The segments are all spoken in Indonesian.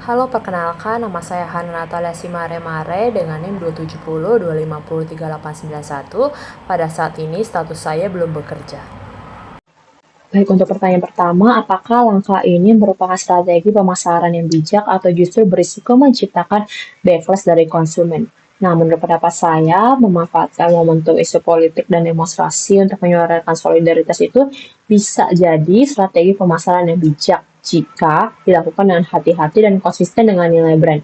Halo, perkenalkan nama saya Hana Natalia Simaremare dengan NIM 270-250-38391. Pada saat ini status saya belum bekerja. Baik, untuk pertanyaan pertama, apakah langkah ini merupakan strategi pemasaran yang bijak atau justru berisiko menciptakan backlash dari konsumen? Nah, menurut pendapat saya, memanfaatkan momentum isu politik dan demonstrasi untuk menyuarakan solidaritas itu bisa jadi strategi pemasaran yang bijak jika dilakukan dengan hati-hati dan konsisten dengan nilai brand.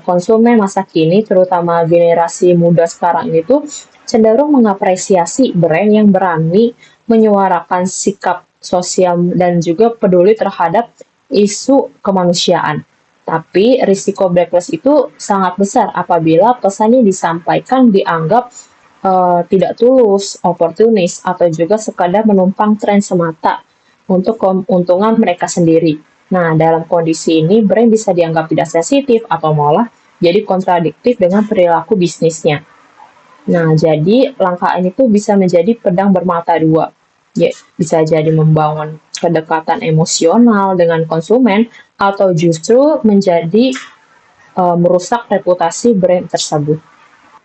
Konsumen masa kini, terutama generasi muda sekarang itu, cenderung mengapresiasi brand yang berani menyuarakan sikap sosial dan juga peduli terhadap isu kemanusiaan. Tapi risiko backlash itu sangat besar apabila pesannya disampaikan dianggap tidak tulus, oportunis, atau juga sekadar menumpang tren semata untuk keuntungan mereka sendiri. Nah, dalam kondisi ini, brand bisa dianggap tidak sensitif atau malah jadi kontradiktif dengan perilaku bisnisnya. Nah, jadi langkah ini tuh bisa menjadi pedang bermata dua. Ya, bisa jadi membangun kedekatan emosional dengan konsumen atau justru menjadi merusak reputasi brand tersebut.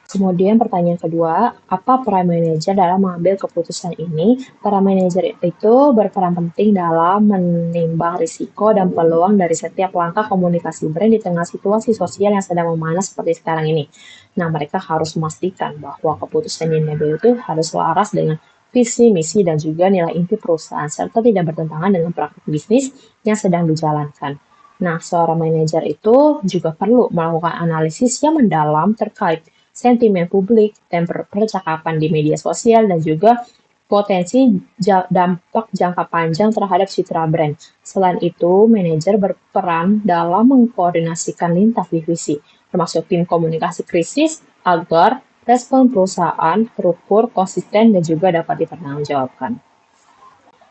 Kemudian pertanyaan kedua, apa peran manajer dalam mengambil keputusan ini? Para manajer itu berperan penting dalam menimbang risiko dan peluang dari setiap langkah komunikasi brand di tengah situasi sosial yang sedang memanas seperti sekarang ini. Nah, mereka harus memastikan bahwa keputusan yang diambil itu harus selaras dengan visi, misi, dan juga nilai inti perusahaan, serta tidak bertentangan dengan praktik bisnis yang sedang dijalankan. Nah, seorang manajer itu juga perlu melakukan analisis yang mendalam terkait sentimen publik dan percakapan di media sosial dan juga potensi dampak jangka panjang terhadap citra brand. Selain itu, manajer berperan dalam mengkoordinasikan lintas divisi, termasuk tim komunikasi krisis, agar respon perusahaan terukur, konsisten, dan juga dapat dipertanggungjawabkan.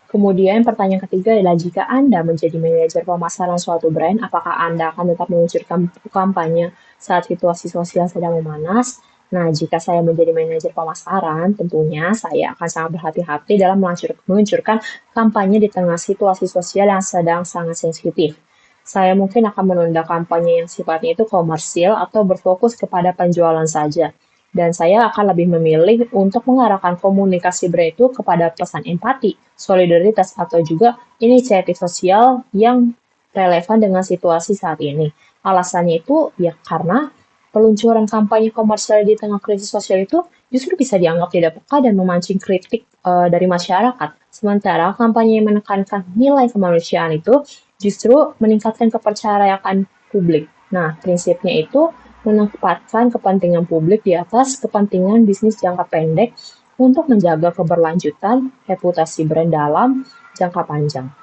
Kemudian pertanyaan ketiga adalah jika Anda menjadi manajer pemasaran suatu brand, apakah Anda akan tetap meluncurkan kampanye saat situasi sosial sedang memanas? Nah, jika saya menjadi manajer pemasaran, tentunya saya akan sangat berhati-hati dalam meluncurkan kampanye di tengah situasi sosial yang sedang sangat sensitif. Saya mungkin akan menunda kampanye yang sifatnya itu komersil atau berfokus kepada penjualan saja. Dan saya akan lebih memilih untuk mengarahkan komunikasi brand itu kepada pesan empati, solidaritas, atau juga inisiatif sosial yang relevan dengan situasi saat ini. Alasannya itu ya karena peluncuran kampanye komersial di tengah krisis sosial itu justru bisa dianggap tidak peka dan memancing kritik dari masyarakat. Sementara kampanye yang menekankan nilai kemanusiaan itu justru meningkatkan kepercayaan publik. Nah, prinsipnya itu menempatkan kepentingan publik di atas kepentingan bisnis jangka pendek untuk menjaga keberlanjutan reputasi brand dalam jangka panjang.